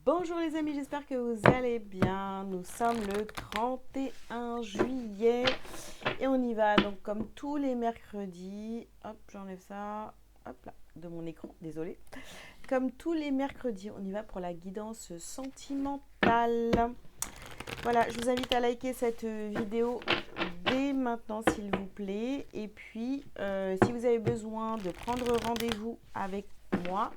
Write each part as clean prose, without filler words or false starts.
Bonjour les amis, j'espère que vous allez bien. Nous sommes le 31 juillet et on y va. Donc comme tous les mercredis, hop, j'enlève ça, hop là, de mon écran, désolé. Comme tous les mercredis, on y va pour la guidance sentimentale. Voilà, je vous invite à liker cette vidéo dès maintenant s'il vous plaît. Et puis, si vous avez besoin de prendre rendez-vous avec moi,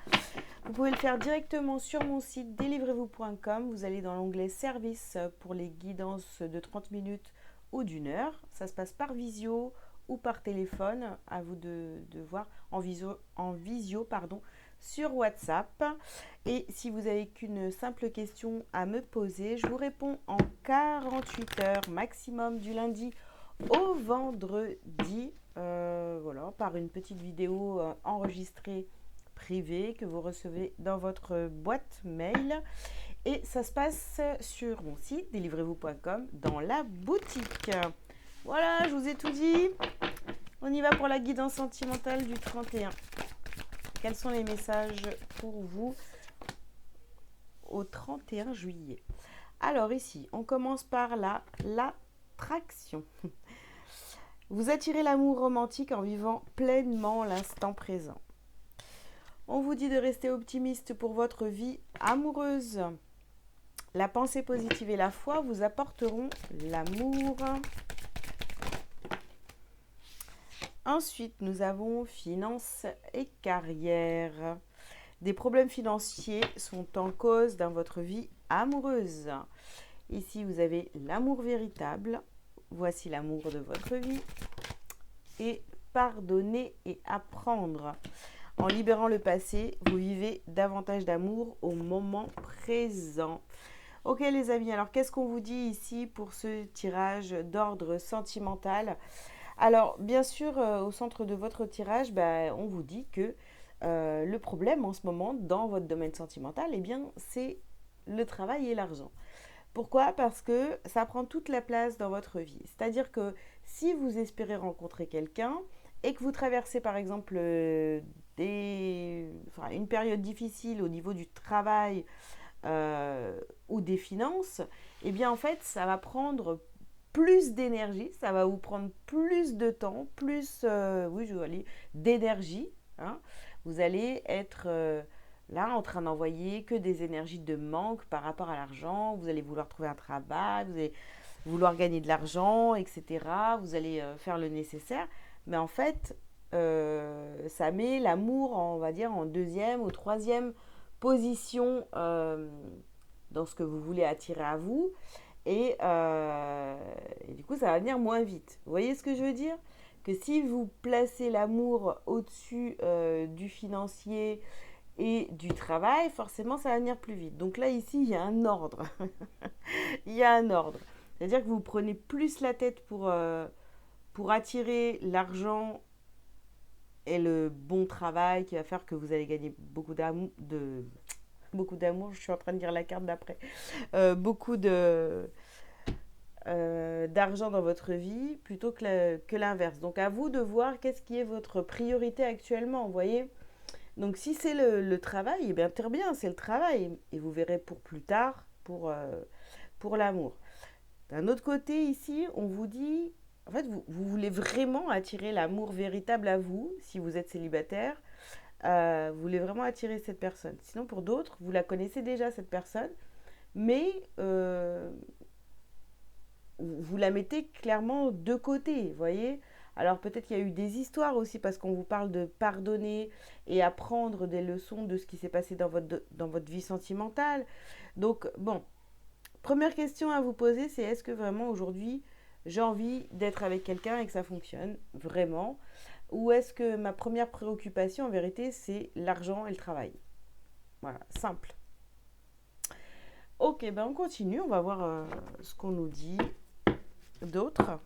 vous pouvez le faire directement sur mon site délivrez-vous.com. Vous allez dans l'onglet service pour les guidances de 30 minutes ou d'1 heure. Ça se passe par visio ou par téléphone, à vous de voir en visio pardon, sur WhatsApp. Et si vous avez qu'une simple question à me poser, je vous réponds en 48 heures maximum du lundi au vendredi, voilà, par une petite vidéo enregistrée privée que vous recevez dans votre boîte mail. Et ça se passe sur mon site délivrez-vous.com dans la boutique. Voilà, je vous ai tout dit. On y va pour la guidance sentimentale du 31. Quels sont les messages pour vous au 31 juillet? Alors ici, on commence par l'attraction. Vous attirez l'amour romantique en vivant pleinement l'instant présent. On vous dit de rester optimiste pour votre vie amoureuse. La pensée positive et la foi vous apporteront l'amour. Ensuite, nous avons finances et carrière. Des problèmes financiers sont en cause dans votre vie amoureuse. Ici, vous avez l'amour véritable. Voici l'amour de votre vie. Et pardonner et apprendre. En libérant le passé, vous vivez davantage d'amour au moment présent. Ok les amis, alors qu'est-ce qu'on vous dit ici pour ce tirage d'ordre sentimental? Alors bien sûr, au centre de votre tirage, on vous dit que le problème en ce moment dans votre domaine sentimental, eh bien, c'est le travail et l'argent. Pourquoi? Parce que ça prend toute la place dans votre vie. C'est-à-dire que si vous espérez rencontrer quelqu'un et que vous traversez par exemple une période difficile au niveau du travail ou des finances, eh bien en fait ça va prendre plus d'énergie, ça va vous prendre plus de temps, plus d'énergie. Hein. Vous allez être là en train d'envoyer que des énergies de manque par rapport à l'argent. Vous allez vouloir trouver un travail, vous allez vouloir gagner de l'argent, etc. Vous allez faire le nécessaire. Mais en fait, ça met l'amour, on va dire, en deuxième ou troisième position dans ce que vous voulez attirer à vous. Et du coup, ça va venir moins vite. Vous voyez ce que je veux dire? Que si vous placez l'amour au-dessus du financier et du travail, forcément, ça va venir plus vite. Donc là, ici, il y a un ordre. Il y a un ordre. C'est-à-dire que vous prenez plus la tête pour attirer l'argent et le bon travail qui va faire que vous allez gagner beaucoup d'amour. Je suis en train de dire la carte d'après. Beaucoup d'argent dans votre vie plutôt que l'inverse. Donc à vous de voir qu'est-ce qui est votre priorité actuellement, vous voyez. Donc si c'est le travail, eh bien très bien, c'est le travail. Et vous verrez pour plus tard, pour l'amour. D'un autre côté, ici, on vous dit, en fait, vous voulez vraiment attirer l'amour véritable à vous, si vous êtes célibataire. Vous voulez vraiment attirer cette personne. Sinon, pour d'autres, vous la connaissez déjà, cette personne, mais vous la mettez clairement de côté, vous voyez. Alors peut-être qu'il y a eu des histoires aussi parce qu'on vous parle de pardonner et apprendre des leçons de ce qui s'est passé dans votre vie sentimentale. Donc bon, première question à vous poser, c'est est-ce que vraiment aujourd'hui j'ai envie d'être avec quelqu'un et que ça fonctionne vraiment? Ou est-ce que ma première préoccupation en vérité c'est l'argent et le travail? Voilà, simple. Ok, on continue, on va voir ce qu'on nous dit d'autres.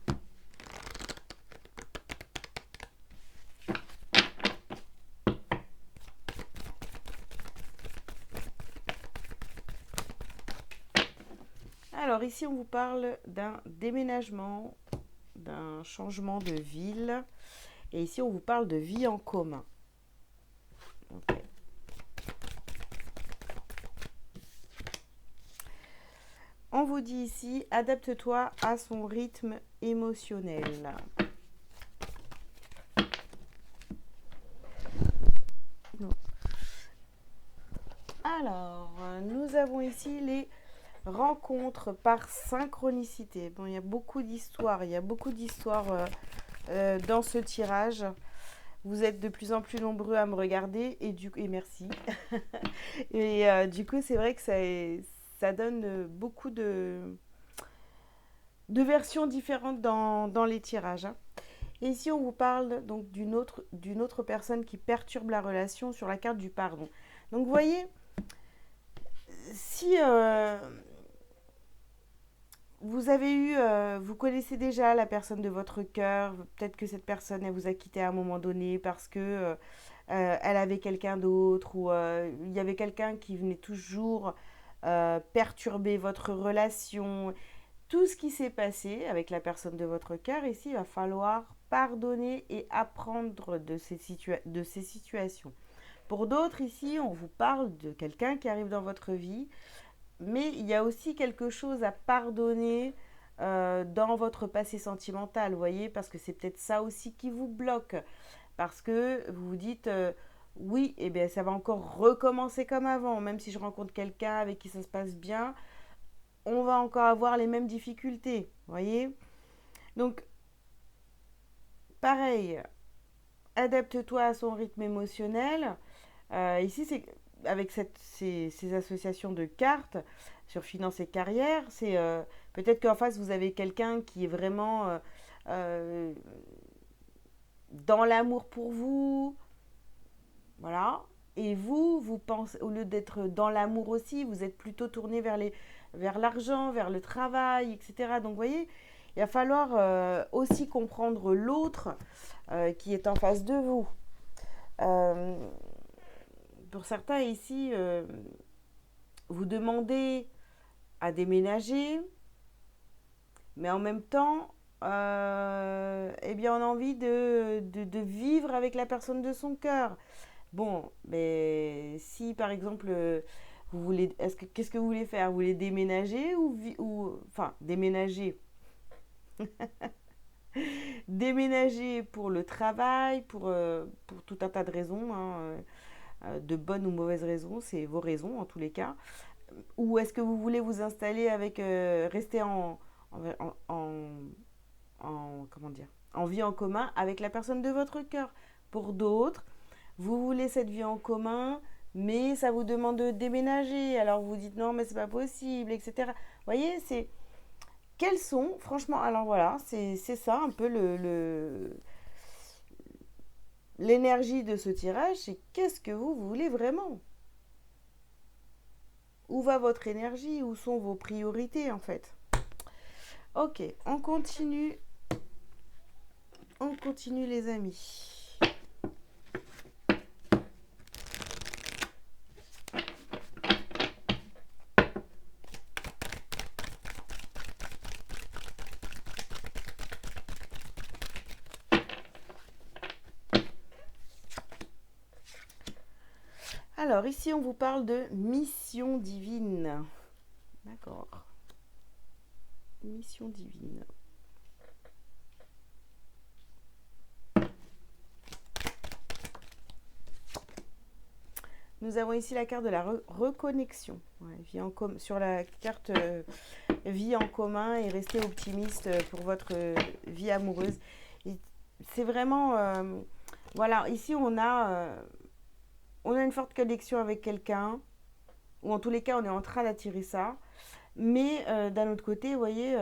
Alors ici, on vous parle d'un déménagement, d'un changement de ville. Et ici, on vous parle de vie en commun. Okay. On vous dit ici, adapte-toi à son rythme émotionnel. Non. Alors, nous avons ici les rencontres par synchronicité. Bon, il y a beaucoup d'histoires, dans ce tirage. Vous êtes de plus en plus nombreux à me regarder et merci. Et du coup, c'est vrai que ça donne beaucoup de versions différentes dans les tirages, hein. Et ici, on vous parle donc d'une autre personne qui perturbe la relation sur la carte du pardon. Donc, vous voyez, si vous connaissez déjà la personne de votre cœur, peut-être que cette personne, elle vous a quitté à un moment donné parce que elle avait quelqu'un d'autre ou il y avait quelqu'un qui venait toujours perturber votre relation. Tout ce qui s'est passé avec la personne de votre cœur, ici, il va falloir pardonner et apprendre de ces situations. Pour d'autres, ici, on vous parle de quelqu'un qui arrive dans votre vie, mais il y a aussi quelque chose à pardonner dans votre passé sentimental, vous voyez, parce que c'est peut-être ça aussi qui vous bloque. Parce que vous vous dites, oui, eh bien, ça va encore recommencer comme avant, même si je rencontre quelqu'un avec qui ça se passe bien, on va encore avoir les mêmes difficultés, vous voyez. Donc, pareil, adapte-toi à son rythme émotionnel. Ici, c'est avec ces associations de cartes sur finance et carrière, c'est peut-être qu'en face, vous avez quelqu'un qui est vraiment euh, dans l'amour pour vous, voilà. Et vous pensez, au lieu d'être dans l'amour aussi, vous êtes plutôt tourné vers l'argent, vers le travail, etc. Donc, vous voyez, il va falloir aussi comprendre l'autre qui est en face de vous. Euh, pour certains ici, vous demandez à déménager, mais en même temps, eh bien, on a envie de vivre avec la personne de son cœur. Bon, mais si par exemple, vous voulez, qu'est-ce que vous voulez faire? Vous voulez déménager enfin, déménager, déménager pour le travail, pour tout un tas de raisons, hein, de bonnes ou mauvaises raisons, c'est vos raisons en tous les cas. Ou est-ce que vous voulez vous installer avec, rester en, en, comment dire, en vie en commun avec la personne de votre cœur? Pour d'autres, vous voulez cette vie en commun, mais ça vous demande de déménager. Alors vous dites non, mais c'est pas possible, etc. Vous voyez, c'est quels sont, franchement, alors voilà, c'est ça un peu l'énergie de ce tirage, c'est qu'est-ce que vous voulez vraiment? Où va votre énergie? Où sont vos priorités en fait? Ok, on continue les amis. Alors ici on vous parle de mission divine. D'accord. Mission divine. Nous avons ici la carte de la reconnexion. Ouais, sur la carte vie en commun et rester optimiste pour votre vie amoureuse. C'est vraiment... voilà, ici on a une forte connexion avec quelqu'un, ou en tous les cas on est en train d'attirer ça. Mais d'un autre côté, vous voyez,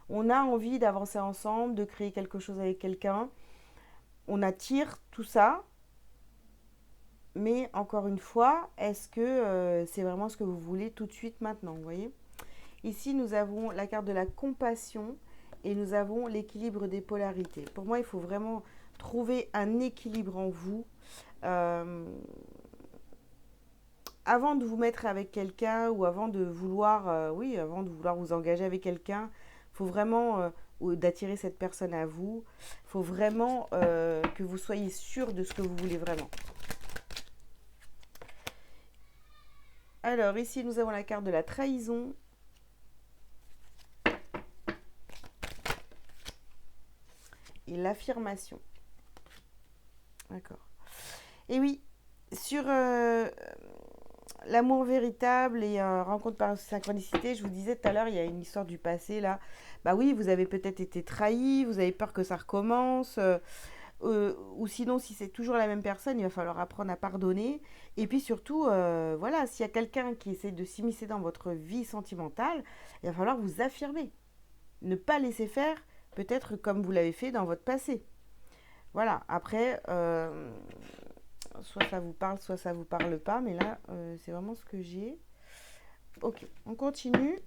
on a envie d'avancer ensemble, de créer quelque chose avec quelqu'un. On attire tout ça. Mais encore une fois, est-ce que c'est vraiment ce que vous voulez tout de suite maintenant, vous voyez? Ici, nous avons la carte de la compassion et nous avons l'équilibre des polarités. Pour moi, il faut vraiment trouver un équilibre en vous. Avant de vous mettre avec quelqu'un ou avant de vouloir, avant de vouloir vous engager avec quelqu'un, il faut vraiment d'attirer cette personne à vous. Il faut vraiment que vous soyez sûr de ce que vous voulez vraiment. Alors ici, nous avons la carte de la trahison et l'affirmation. D'accord. Et oui, sur l'amour véritable et rencontre par synchronicité, je vous disais tout à l'heure, il y a une histoire du passé là. Bah oui, vous avez peut-être été trahi, vous avez peur que ça recommence. Ou sinon, si c'est toujours la même personne, il va falloir apprendre à pardonner. Et puis surtout, voilà, s'il y a quelqu'un qui essaie de s'immiscer dans votre vie sentimentale, il va falloir vous affirmer. Ne pas laisser faire, peut-être comme vous l'avez fait dans votre passé. Voilà, après, soit ça vous parle, soit ça vous parle pas, mais là, c'est vraiment ce que j'ai. Ok, on continue.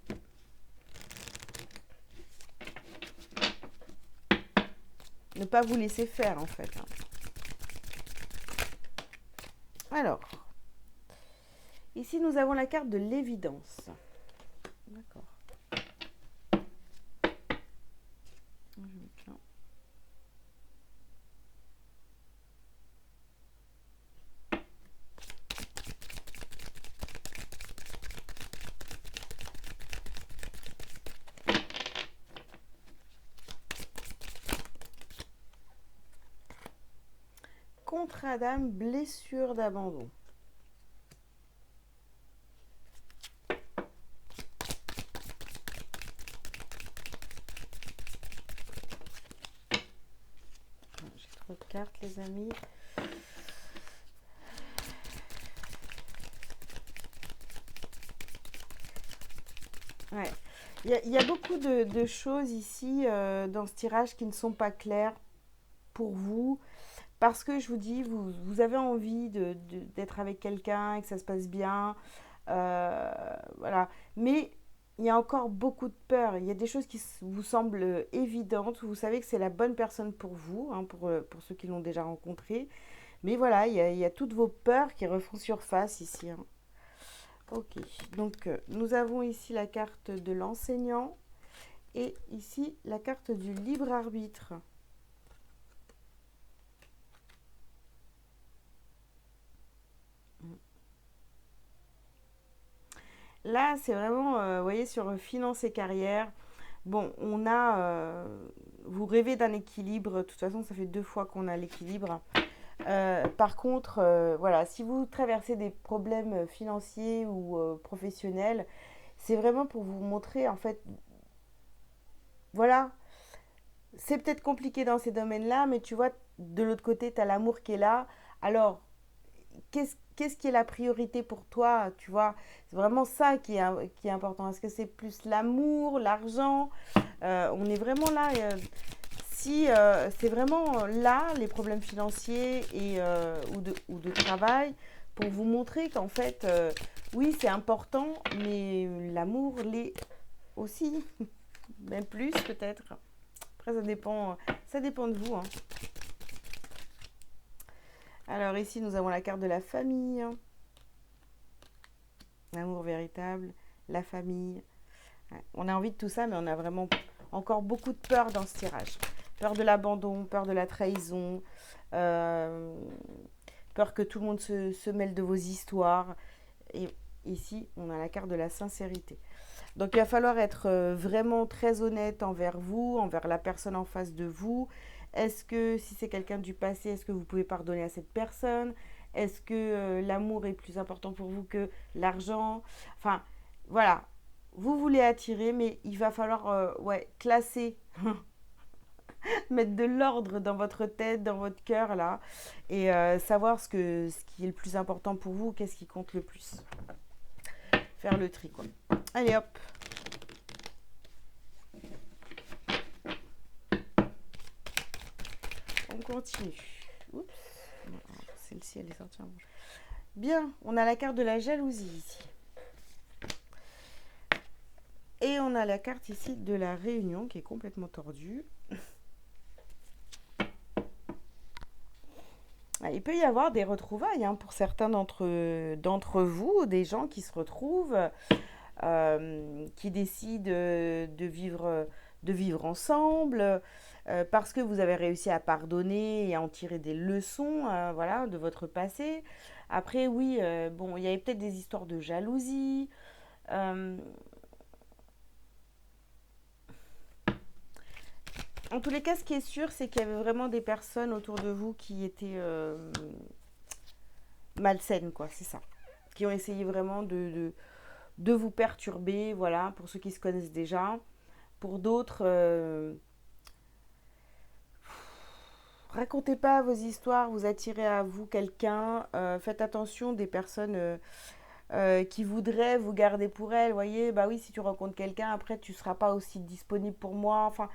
Ne pas vous laisser faire, en fait. Alors, ici, nous avons la carte de l'évidence. D'accord. Contrat d'âme, blessure d'abandon. J'ai trop de cartes, les amis. Ouais. Il y a beaucoup de choses ici dans ce tirage qui ne sont pas claires pour vous. Parce que je vous dis, vous avez envie d'être avec quelqu'un et que ça se passe bien. Voilà. Mais il y a encore beaucoup de peur. Il y a des choses qui vous semblent évidentes. Vous savez que c'est la bonne personne pour vous, hein, pour ceux qui l'ont déjà rencontré. Mais voilà, il y a toutes vos peurs qui refont surface ici, hein. Ok, donc nous avons ici la carte de l'enseignant et ici la carte du libre arbitre. Là, c'est vraiment, vous voyez, sur finance et carrière. Bon, vous rêvez d'un équilibre. De toute façon, ça fait 2 fois qu'on a l'équilibre. Par contre, voilà, si vous traversez des problèmes financiers ou professionnels, c'est vraiment pour vous montrer, en fait, voilà, c'est peut-être compliqué dans ces domaines-là, mais tu vois, de l'autre côté, tu as l'amour qui est là. Alors, qu'est-ce qui est la priorité pour toi, tu vois? C'est vraiment ça qui est important. Est-ce que c'est plus l'amour, l'argent? On est vraiment là. Si c'est vraiment là, les problèmes financiers ou de travail, pour vous montrer qu'en fait, oui, c'est important, mais l'amour l'est aussi, même plus peut-être. Après, ça dépend de vous, hein. Alors ici, nous avons la carte de la famille, l'amour véritable, la famille. Ouais, on a envie de tout ça, mais on a vraiment encore beaucoup de peur dans ce tirage. Peur de l'abandon, peur de la trahison, euh, peur que tout le monde se mêle de vos histoires. Et ici, on a la carte de la sincérité. Donc il va falloir être vraiment très honnête envers vous, envers la personne en face de vous. Est-ce que si c'est quelqu'un du passé, est-ce que vous pouvez pardonner à cette personne? Est-ce que l'amour est plus important pour vous que l'argent? Enfin, voilà. Vous voulez attirer, mais il va falloir ouais, classer, mettre de l'ordre dans votre tête, dans votre cœur, là, et savoir ce qui est le plus important pour vous, qu'est-ce qui compte le plus. Faire le tri, quoi. Allez, hop. On continue. Oups. Celle-ci, elle est sortie en rouge. Bien, on a la carte de la jalousie ici. Et on a la carte ici de la réunion qui est complètement tordue. Il peut y avoir des retrouvailles hein, pour certains d'entre vous, des gens qui se retrouvent, qui décident de vivre ensemble, parce que vous avez réussi à pardonner et à en tirer des leçons voilà, de votre passé. Après, oui, bon, il y avait peut-être des histoires de jalousie. euh, En tous les cas, ce qui est sûr, c'est qu'il y avait vraiment des personnes autour de vous qui étaient malsaines, quoi, c'est ça. Qui ont essayé vraiment de vous perturber, voilà, pour ceux qui se connaissent déjà. Pour d'autres, racontez pas vos histoires, vous attirez à vous quelqu'un. Faites attention des personnes qui voudraient vous garder pour elles. Vous voyez, bah oui, si tu rencontres quelqu'un, après, tu seras pas aussi disponible pour moi. Enfin,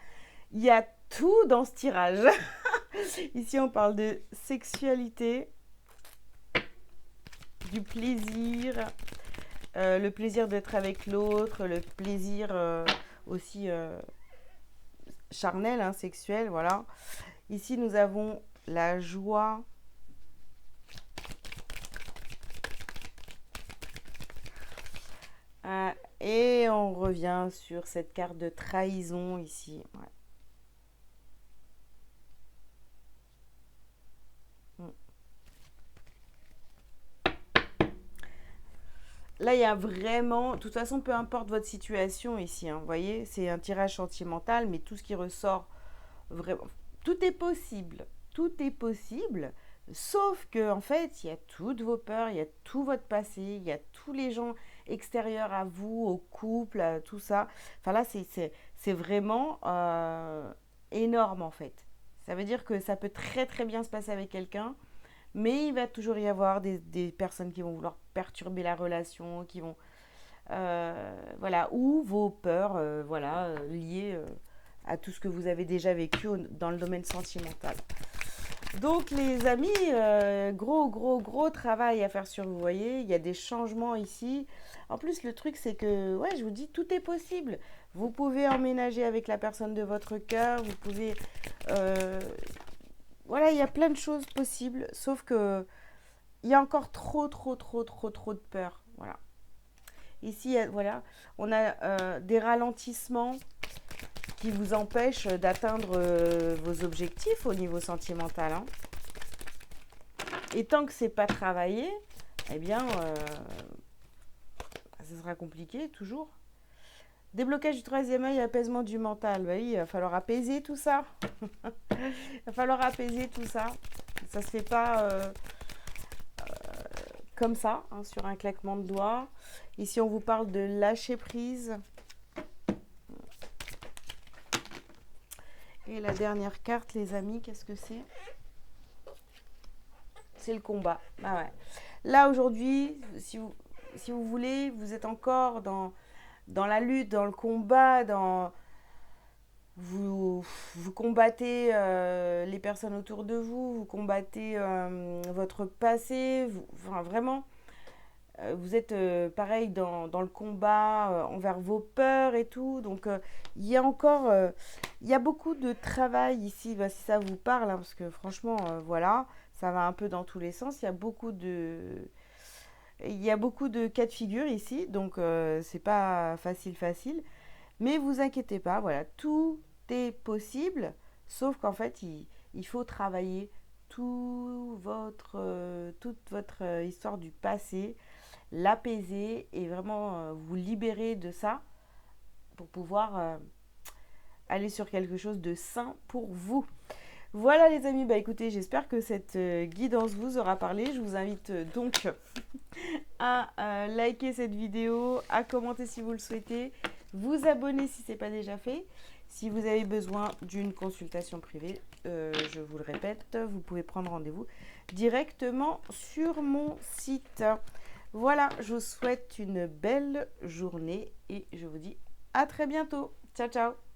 il y a tout dans ce tirage. Ici, on parle de sexualité, du plaisir, le plaisir d'être avec l'autre, le plaisir aussi charnel, hein, sexuel, voilà. Ici, nous avons la joie. Et on revient sur cette carte de trahison ici. Ouais. Là, il y a vraiment, de toute façon, peu importe votre situation ici, hein, vous voyez, c'est un tirage sentimental, mais tout ce qui ressort, vraiment, tout est possible. Tout est possible, sauf que, en fait, il y a toutes vos peurs, il y a tout votre passé, il y a tous les gens extérieurs à vous, au couple, à tout ça. Enfin là, c'est vraiment énorme, en fait. Ça veut dire que ça peut très très bien se passer avec quelqu'un, mais il va toujours y avoir des personnes qui vont vouloir perturber la relation, qui vont... voilà, ou vos peurs voilà, liées à tout ce que vous avez déjà vécu dans le domaine sentimental. Donc les amis, gros travail à faire sur vous, voyez, il y a des changements ici. En plus, le truc, c'est que, ouais, je vous dis, tout est possible. Vous pouvez emménager avec la personne de votre cœur, vous pouvez... voilà, il y a plein de choses possibles, sauf que il y a encore trop de peur. Voilà. Ici, voilà, on a des ralentissements qui vous empêchent d'atteindre vos objectifs au niveau sentimental. Hein. Et tant que c'est pas travaillé, eh bien, ça sera compliqué toujours. Déblocage du troisième œil, apaisement du mental. Bah oui, il va falloir apaiser tout ça. Il va falloir apaiser tout ça. Ça se fait pas comme ça, hein, sur un claquement de doigts. Ici, on vous parle de lâcher prise. Et la dernière carte, les amis, qu'est-ce que c'est? C'est le combat. Ah ouais. Là, aujourd'hui, si vous voulez, vous êtes encore dans la lutte, dans le combat, vous combattez les personnes autour de vous, vous combattez votre passé, enfin vraiment, vous êtes pareil dans le combat envers vos peurs et tout. Donc il y a encore, il y a beaucoup de travail ici, bah, si ça vous parle, hein, parce que franchement, voilà, ça va un peu dans tous les sens. Il y a beaucoup de cas de figure ici, donc c'est pas facile. Mais vous inquiétez pas, voilà, tout est possible, sauf qu'en fait, il faut travailler toute votre histoire du passé, l'apaiser et vraiment vous libérer de ça pour pouvoir aller sur quelque chose de sain pour vous. Voilà les amis, bah écoutez, j'espère que cette guidance vous aura parlé. Je vous invite donc à liker cette vidéo, à commenter si vous le souhaitez, vous abonner si ce n'est pas déjà fait. Si vous avez besoin d'une consultation privée, je vous le répète, vous pouvez prendre rendez-vous directement sur mon site. Voilà, je vous souhaite une belle journée et je vous dis à très bientôt. Ciao, ciao!